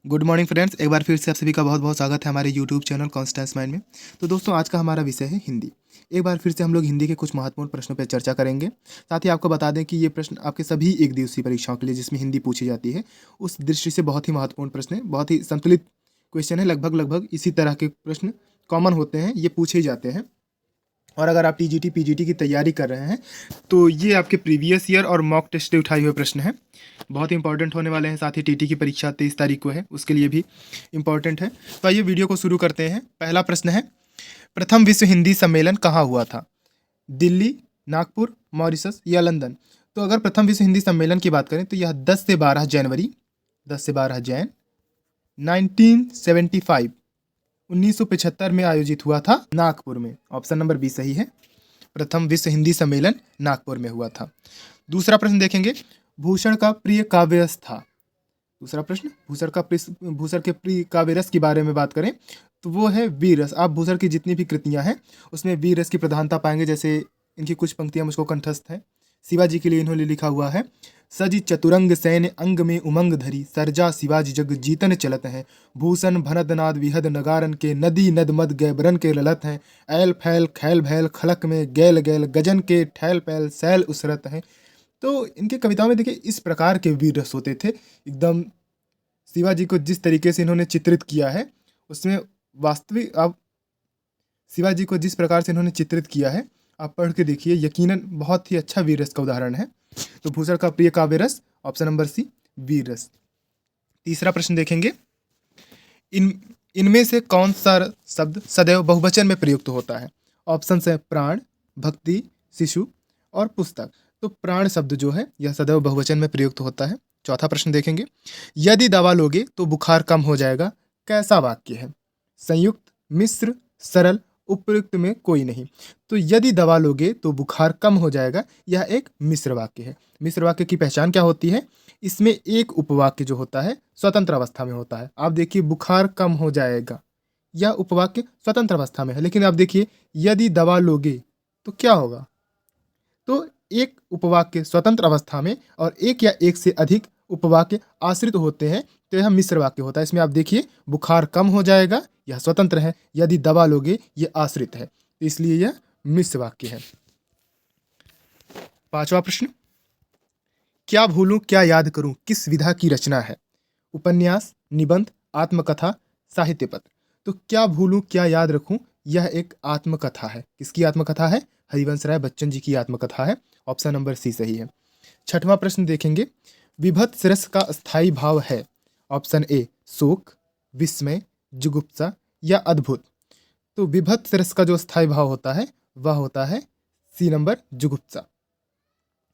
Good morning friends, एक बार फिर से आप सभी का बहुत बहुत स्वागत है हमारे यूट्यूब चैनल कॉन्स्टेंस माइंड में। तो दोस्तों, आज का हमारा विषय है हिंदी। एक बार फिर से हम लोग हिंदी के कुछ महत्वपूर्ण प्रश्नों पर चर्चा करेंगे। साथ ही आपको बता दें कि ये प्रश्न आपके सभी एक दिवसीय परीक्षाओं के लिए जिसमें हिंदी पूछी जाती है उस दृष्टि से बहुत ही महत्वपूर्ण प्रश्न है। बहुत ही संतुलित क्वेश्चन है। लगभग लगभग इसी तरह के प्रश्न कॉमन होते हैं, ये पूछे ही जाते हैं। और अगर आप टीजीटी पीजीटी की तैयारी कर रहे हैं तो ये आपके प्रीवियस ईयर और मॉक टेस्ट से उठाए हुए प्रश्न हैं, बहुत ही इंपॉर्टेंट होने वाले हैं। साथ ही टीटी की परीक्षा 23 तारीख को है, उसके लिए भी इंपॉर्टेंट है। तो आइए वीडियो को शुरू करते हैं। पहला प्रश्न है, प्रथम विश्व हिंदी सम्मेलन कहाँ हुआ था? दिल्ली, नागपुर, मॉरिशस या लंदन? तो अगर प्रथम विश्व हिंदी सम्मेलन की बात करें तो यह 10 से 12 जनवरी 10 से 12 जैन 1975 1975 में आयोजित हुआ था, नागपुर में। ऑप्शन नंबर बी सही है। प्रथम विश्व हिंदी सम्मेलन नागपुर में हुआ था। दूसरा प्रश्न देखेंगे, भूषण का प्रिय काव्य रस था। दूसरा प्रश्न, भूषण के प्रिय काव्य रस के बारे में बात करें तो वो है वीर रस। आप भूषण की जितनी भी कृतियां हैं उसमें वीर रस की प्रधानता पाएंगे। जैसे इनकी कुछ पंक्तियां मुझको कंठस्थ हैं। शिवाजी के लिए इन्होंने लिखा हुआ है, सजी चतुरंग सैन्य अंग में उमंग धरी, सरजा शिवाजी जग जीतन चलत हैं, भूषण भनद नाद विहद नगारन के, नदी नद मद गैबरन के ललत हैं, ऐल फैल खैल भैल खलक में गैल गैल गजन के ठैल पैल सैल उसरत हैं। तो इनकी कविताओं में देखिए इस प्रकार के वीर रस होते थे। एकदम शिवाजी को जिस तरीके से इन्होंने चित्रित किया है उसमें वास्तविक आप शिवाजी को जिस प्रकार से इन्होंने चित्रित किया है आप पढ़ के देखिए, यकीनन बहुत ही अच्छा वीर रस का उदाहरण है। तो भूषण का प्रिय काव्य रस, ऑप्शन नंबर सी वीर रस। तीसरा प्रश्न देखेंगे, इनमें से कौन सा शब्द सदैव बहुवचन में प्रयुक्त होता है? ऑप्शन है प्राण, भक्ति, शिशु और पुस्तक। तो प्राण शब्द जो है यह सदैव बहुवचन में प्रयुक्त होता है। चौथा प्रश्न देखेंगे, यदि दवा लोगे तो बुखार कम हो जाएगा, कैसा वाक्य है? संयुक्त, मिश्र, सरल, उपयुक्त में कोई नहीं। तो यदि दवा लोगे तो बुखार कम हो जाएगा, यह एक मिश्र वाक्य है। मिश्र वाक्य की पहचान क्या होती है? इसमें एक उपवाक्य जो होता है स्वतंत्र अवस्था में होता है। आप देखिए, बुखार कम हो जाएगा, यह उपवाक्य स्वतंत्र अवस्था में है। लेकिन आप देखिए, यदि दवा लोगे तो क्या होगा? तो एक उपवाक्य स्वतंत्र अवस्था में और एक या एक से अधिक उपवाक्य आश्रित होते हैं तो यह मिश्र वाक्य होता है। इसमें आप देखिए, बुखार कम हो जाएगा यह स्वतंत्र है, यदि दवा लोगे यह आश्रित है, तो इसलिए यह मिश्र वाक्य है। पांचवा प्रश्न, क्या भूलूं क्या याद करूं किस विधा की रचना है? उपन्यास, निबंध, आत्मकथा, साहित्य पत्र। तो क्या भूलूं क्या याद रखूं यह एक आत्मकथा है। किसकी आत्मकथा है? हरिवंश राय बच्चन जी की आत्मकथा है। ऑप्शन नंबर सी सही है। छठवां प्रश्न देखेंगे, विभत्स रस का स्थायी भाव है। ऑप्शन ए शोक, विस्मय, जुगुप्सा या अद्भुत। तो विभत्स रस का जो स्थायी भाव होता है वह होता है सी नंबर, जुगुप्सा।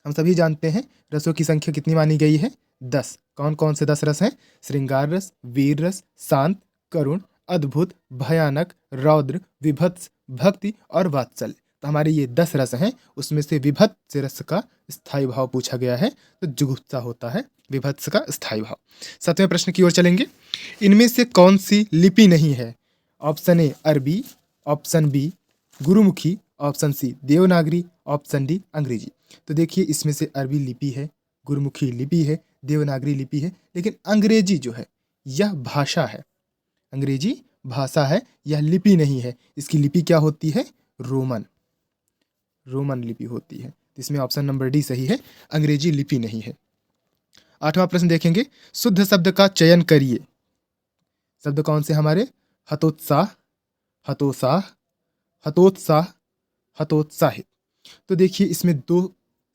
हम सभी जानते हैं रसों की संख्या कितनी मानी गई है? 10। कौन कौन से 10 रस हैं? श्रृंगार रस, वीर रस, शांत, करुण, अद्भुत, भयानक, रौद्र, विभत्स, भक्ति और वात्सल्य। तो हमारे ये 10 रस हैं, उसमें से विभत्स रस का स्थायी भाव पूछा गया है, तो जुगुप्सा होता है विभत्स का स्थायी भाव। 7वें प्रश्न की ओर चलेंगे, इनमें से कौन सी लिपि नहीं है? ऑप्शन ए अरबी, option B Gurmukhi, option C Devanagari, option D अंग्रेजी। तो देखिए, इसमें से अरबी लिपि है, गुरुमुखी लिपि है, देवनागरी लिपि है, लेकिन अंग्रेजी जो है यह भाषा है। अंग्रेजी भाषा है, यह लिपि नहीं है। इसकी लिपि क्या होती है? रोमन लिपि होती है। इसमें ऑप्शन नंबर डी सही है, अंग्रेजी लिपि नहीं है। 8वां प्रश्न देखेंगे, शुद्ध शब्द का चयन करिए। शब्द कौन से हमारे? हतोत्साह, हतोत्साह, हतोत्साह, हतोत्साहित। तो देखिए, इसमें 2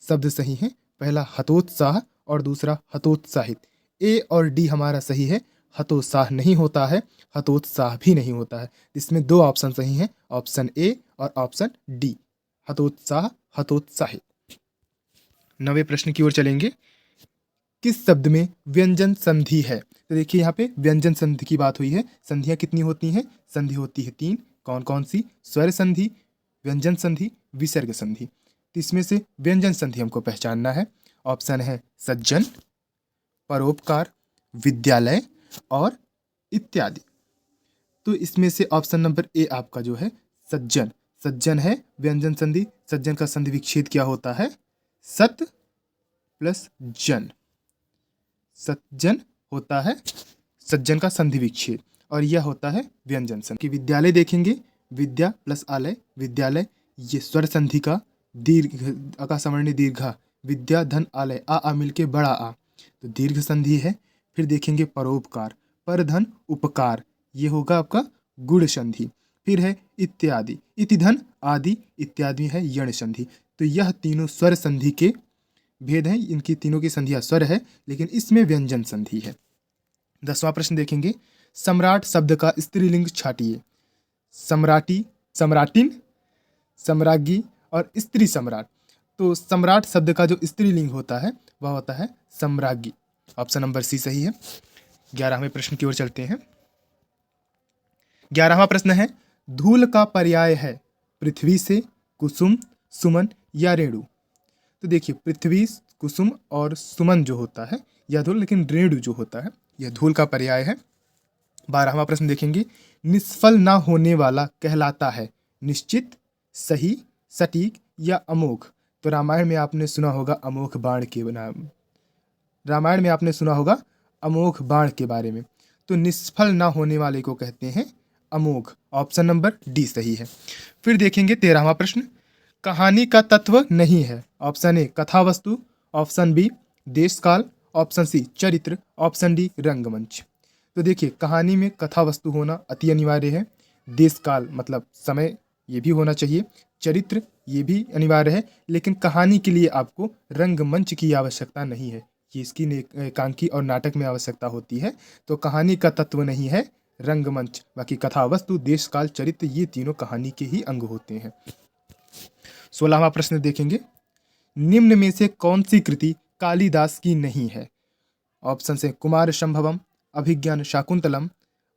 शब्द सही हैं, पहला हतोत्साह और दूसरा हतोत्साहित। ए और डी हमारा सही है। हतोत्साह नहीं होता है, हतोत्साह भी नहीं होता है। इसमें 2 ऑप्शन सही हैं, ऑप्शन ए और ऑप्शन डी, हतोत्साह, हतोत्साहित। 9वें प्रश्न की ओर चलेंगे, किस शब्द में व्यंजन संधि है? तो देखिए, यहाँ पे व्यंजन संधि की बात हुई है। संधियाँ कितनी होती हैं? संधि होती है 3। कौन कौन सी? स्वर संधि, व्यंजन संधि, विसर्ग संधि। तो इसमें से व्यंजन संधि हमको पहचानना है। ऑप्शन है सज्जन, परोपकार, विद्यालय और इत्यादि। तो इसमें से ऑप्शन नंबर ए आपका जो है सज्जन, सज्जन है व्यंजन संधि। सज्जन का संधि विच्छेद क्या होता है? सत प्लस जन। सज्जन होता है सज्जन का संधि विच्छेद, और यह होता है व्यंजन संधि। कि विद्यालय देखेंगे, विद्या प्लस आलय, विद्यालय, ये स्वर संधि का दीर्घ अकासवर्णी दीर्घा, विद्या धन आलय, आ मिलके बड़ा आ, तो दीर्घ संधि है। फिर देखेंगे परोपकार, पर धन उपकार, ये होगा आपका गुण संधि। फिर है इत्यादि, इति धन आदि, इत्यादि है यण संधि। तो यह तीनों स्वर संधि के भेद हैं, इनकी तीनों की संधियां स्वर है, लेकिन इसमें व्यंजन संधि है। 10वां प्रश्न देखेंगे, सम्राट शब्द का स्त्रीलिंग छाटिए। सम्राटी, सम्राटिन, सम्राज्ञी और स्त्री सम्राट। तो सम्राट शब्द का जो स्त्रीलिंग होता है वह होता है सम्राज्ञी। ऑप्शन नंबर सी सही है। 11वें प्रश्न की ओर चलते हैं। 11वां प्रश्न है, धूल का पर्याय है पृथ्वी से, कुसुम, सुमन या रेणु। तो देखिए, पृथ्वी, कुसुम और सुमन जो होता है यह धूल, लेकिन रेणु जो होता है यह धूल का पर्याय है। 12वां प्रश्न देखेंगे, निष्फल ना होने वाला कहलाता है निश्चित, सही, सटीक या अमोघ। तो रामायण में आपने सुना होगा अमोघ बाण के नाम, रामायण में आपने सुना होगा अमोघ बाण के बारे में। तो निष्फल ना होने वाले को कहते हैं अमोघ। ऑप्शन नंबर डी सही है। फिर देखेंगे 13वां प्रश्न, कहानी का तत्व नहीं है। ऑप्शन ए कथा वस्तु, ऑप्शन बी देश काल, ऑप्शन सी चरित्र, ऑप्शन डी रंगमंच। तो देखिए, कहानी में कथा वस्तु होना अति अनिवार्य है, देश काल मतलब समय ये भी होना चाहिए, चरित्र ये भी अनिवार्य है, लेकिन कहानी के लिए आपको रंगमंच की आवश्यकता नहीं है, ये इसकी एकांकी और नाटक में आवश्यकता होती है। तो कहानी का तत्व नहीं है रंगमंच, बाकी कथा वस्तु, देश काल, चरित्र ये तीनों कहानी के ही अंग होते हैं। 16वां प्रश्न देखेंगे, निम्न में से कौन सी कृति कालिदास की नहीं है। ऑप्शन से कुमार संभवम, अभिज्ञान शाकुंतलम,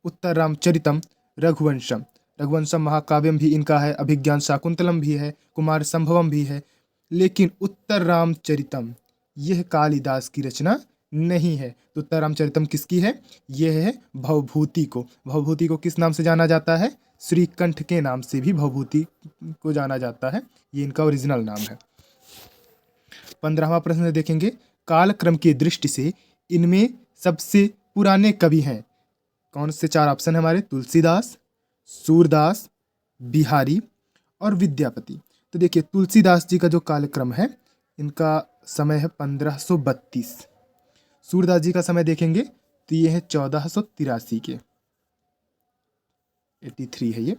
उत्तर रामचरितम, रघुवंशम। रघुवंशम महाकाव्यम भी इनका है, अभिज्ञान शाकुंतलम भी है, कुमार संभवम भी है, लेकिन उत्तर रामचरितम यह कालिदास की रचना नहीं है। तो उत्तर रामचरितम किसकी है, यह है भवभूति को। भवभूति को किस नाम से जाना जाता है, श्रीकंठ के नाम से भी भवभूति को जाना जाता है, ये इनका ओरिजिनल नाम है। 15वां प्रश्न देखेंगे, कालक्रम की दृष्टि से इनमें सबसे पुराने कवि हैं। कौन से 4 ऑप्शन है हमारे, तुलसीदास, सूरदास, बिहारी और विद्यापति। तो देखिए, तुलसीदास जी का जो कालक्रम है इनका समय है 1532। सूरदास जी का समय देखेंगे तो ये है 1483 के, 83 है ये।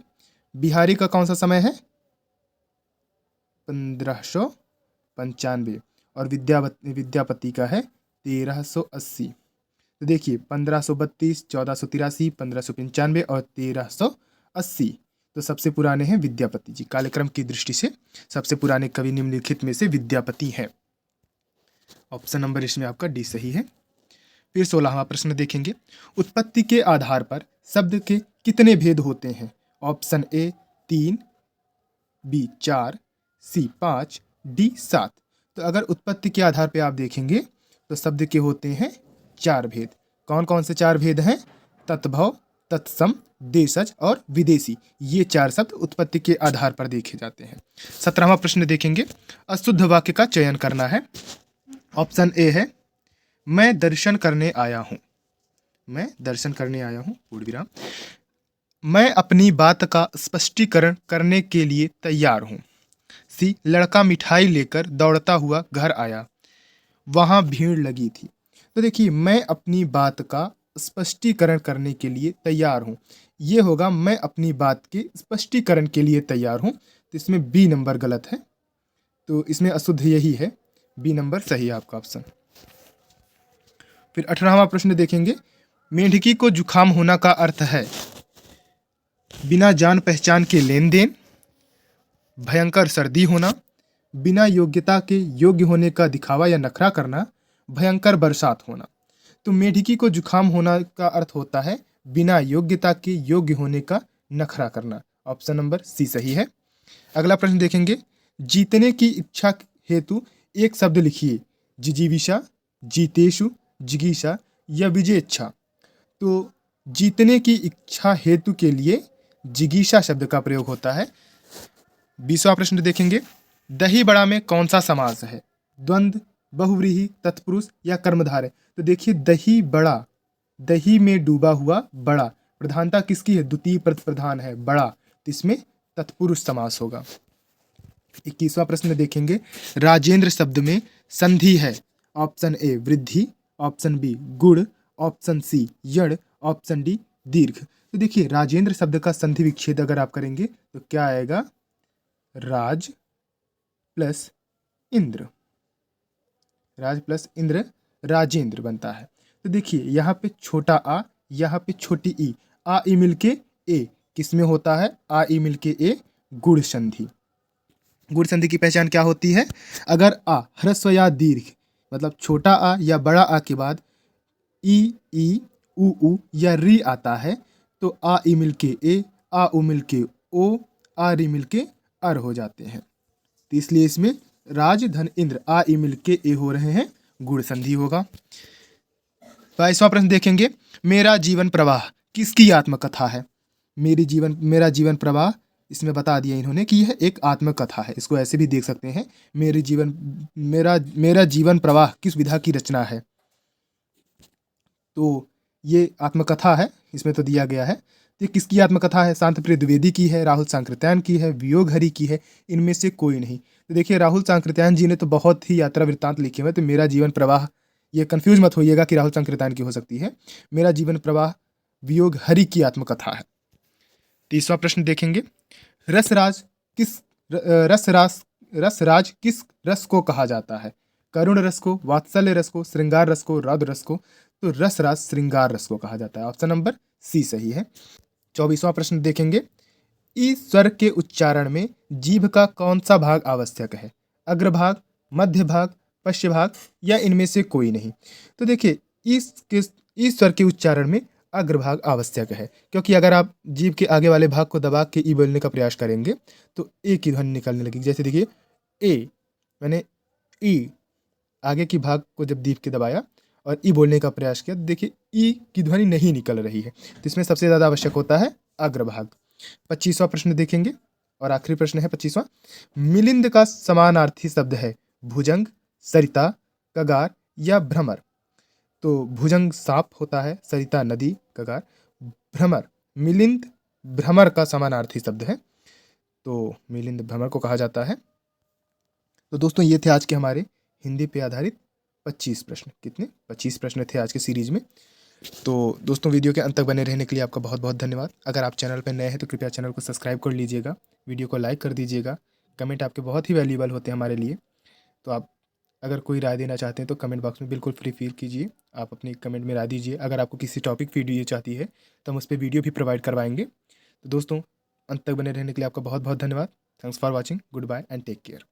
बिहारी का कौन सा समय है, 1595, और विद्यापति का है 1380। तो देखिए, 1532, 1483, 1595 और 1380। तो सबसे पुराने हैं विद्यापति जी। कालक्रम की दृष्टि से सबसे पुराने कवि निम्नलिखित में से विद्यापति हैं। ऑप्शन नंबर इसमें आपका डी सही है। फिर 16वां प्रश्न देखेंगे, उत्पत्ति के आधार पर शब्द के कितने भेद होते हैं। Option A 3, B 4, C 5, D 7। तो अगर उत्पत्ति के आधार पर आप देखेंगे तो शब्द के होते हैं 4 भेद। कौन कौन से 4 भेद हैं, तत्भव, तत्सम, देशज और विदेशी, ये 4 शब्द उत्पत्ति के आधार पर देखे जाते हैं। 17वां प्रश्न देखेंगे, अशुद्ध वाक्य का चयन करना है। ऑप्शन ए है, मैं दर्शन करने आया हूं, मैं दर्शन करने आया हूं, पूर्ण विराम, मैं अपनी बात का स्पष्टीकरण करने के लिए तैयार हूं। सी, लड़का मिठाई लेकर दौड़ता हुआ घर आया, वहां भीड़ लगी थी। तो देखिए, मैं अपनी बात का स्पष्टीकरण करने के लिए तैयार हूं, ये होगा मैं अपनी बात के स्पष्टीकरण के लिए तैयार हूं। तो इसमें बी नंबर गलत है, तो इसमें अशुद्ध यही है, बी नंबर सही है आपका ऑप्शन। फिर 18वां प्रश्न देखेंगे, मेंढकी को जुखाम होना का अर्थ है बिना जान पहचान के लेन देन, भयंकर सर्दी होना, बिना योग्यता के योग्य होने का दिखावा या नखरा करना, भयंकर बरसात होना। तो मेंढकी को जुखाम होना का अर्थ होता है बिना योग्यता के योग्य होने का नखरा करना। ऑप्शन नंबर सी सही है। अगला प्रश्न देखेंगे, जीतने की इच्छा हेतु एक शब्द लिखिए, जिजीविषा, जीतेषु, जिगीषा या विजेच्छा। तो जीतने की इच्छा हेतु के लिए जिगीषा शब्द का प्रयोग होता है। 20वां प्रश्न देखेंगे, दही बड़ा में कौन सा समास है, द्वंद्व, बहुव्रीहि, तत्पुरुष या कर्मधारय। तो देखिए, दही बड़ा दही में डूबा हुआ बड़ा, प्रधानता किसकी है? द्वितीय प्रधान है बड़ा, तो इसमें तत्पुरुष समास होगा। 21वां प्रश्न देखेंगे, राजेंद्र शब्द में संधि है। ऑप्शन ए वृद्धि, ऑप्शन बी गुण, ऑप्शन सी यण, ऑप्शन डी दीर्घ। तो देखिए राजेंद्र शब्द का संधि विच्छेद अगर आप करेंगे तो क्या आएगा? राज प्लस इंद्र, राज प्लस इंद्र राजेंद्र बनता है। तो देखिए यहाँ पे छोटा आ, यहाँ पे छोटी ई, आ ई मिलके ए किस में होता है? आ ई मिलके ए गुण संधि। गुण संधि की पहचान क्या होती है? अगर आ ह्रस्व या दीर्घ मतलब छोटा आ या बड़ा आ के बाद ई उ या री आता है तो आ ई मिलके ए, आ उ मिलके ओ, आ री मिलके अर हो जाते हैं। तो इसलिए इसमें राज धन इंद्र आ ई मिलके ए हो रहे हैं, गुण संधि होगा। 22वां प्रश्न देखेंगे, मेरा जीवन प्रवाह किसकी आत्मकथा है? मेरा जीवन प्रवाह इसमें बता दिया इन्होंने कि यह एक आत्मकथा है। इसको ऐसे भी देख सकते हैं, मेरा जीवन प्रवाह किस विधा की रचना है? तो ये आत्मकथा है, इसमें तो दिया गया है। तो ये किसकी आत्मकथा है? शांतप्रिय द्विवेदी की है, राहुल सांकृत्यायन की है, वियोग हरि की है, इनमें से कोई नहीं। तो देखिए राहुल सांकृत्यायन जी ने तो बहुत ही यात्रा वृत्तांत लिखे हुए, तो मेरा जीवन प्रवाह, ये कंफ्यूज मत होइएगा कि राहुल सांकृत्यायन की हो सकती है। मेरा जीवन प्रवाह वियोग हरि की आत्मकथा है। 30वां प्रश्न देखेंगे, रसराज किस रसराज किस रस को कहा जाता है? करुण रस को, वात्सल्य रस को, श्रृंगार रस को, रौद्र रस को। तो रसराज श्रृंगार रस को कहा जाता है। ऑप्शन नंबर सी सही है। 24वां प्रश्न देखेंगे, ई स्वर के उच्चारण में जीभ का कौन सा भाग आवश्यक है? अग्रभाग, मध्य भाग, पश्च भाग या इनमें से कोई नहीं? तो देखिए ई स्वर के उच्चारण में अग्रभाग आवश्यक है, क्योंकि अगर आप जीभ के आगे वाले भाग को दबा के ई बोलने का प्रयास करेंगे तो ए की ध्वनि निकलने लगेगी। जैसे देखिए ए, मैंने ई आगे की भाग को जब जीभ के दबाया और ई बोलने का प्रयास किया, देखिए ई की ध्वनि नहीं निकल रही है। तो इसमें सबसे ज़्यादा आवश्यक होता है अग्रभाग। 25वां प्रश्न देखेंगे और आखिरी प्रश्न है 25वां, मिलिंद का समानार्थी शब्द है भुजंग, सरिता, कगार या भ्रमर। तो भुजंग सांप होता है, सरिता नदी, कगार भ्रमर। मिलिंद भ्रमर का समानार्थी शब्द है, तो मिलिंद भ्रमर को कहा जाता है। तो दोस्तों ये थे आज के हमारे हिंदी पे आधारित 25 प्रश्न। कितने? 25 प्रश्न थे आज के सीरीज में। तो दोस्तों वीडियो के अंत तक बने रहने के लिए आपका बहुत बहुत धन्यवाद। अगर आप चैनल पर नए हैं तो कृपया चैनल को सब्सक्राइब कर लीजिएगा, वीडियो को लाइक कर दीजिएगा। कमेंट आपके बहुत ही वैल्यूएबल होते हैं हमारे लिए। तो आप अगर कोई राय देना चाहते हैं तो कमेंट बॉक्स में बिल्कुल फ्री फील कीजिए, आप अपनी कमेंट में राय दीजिए। अगर आपको किसी टॉपिक वीडियो चाहती है तो हम उस पर वीडियो भी प्रोवाइड करवाएंगे। तो दोस्तों अंत तक बने रहने के लिए आपका बहुत बहुत धन्यवाद। Thanks for watching, goodbye and take care.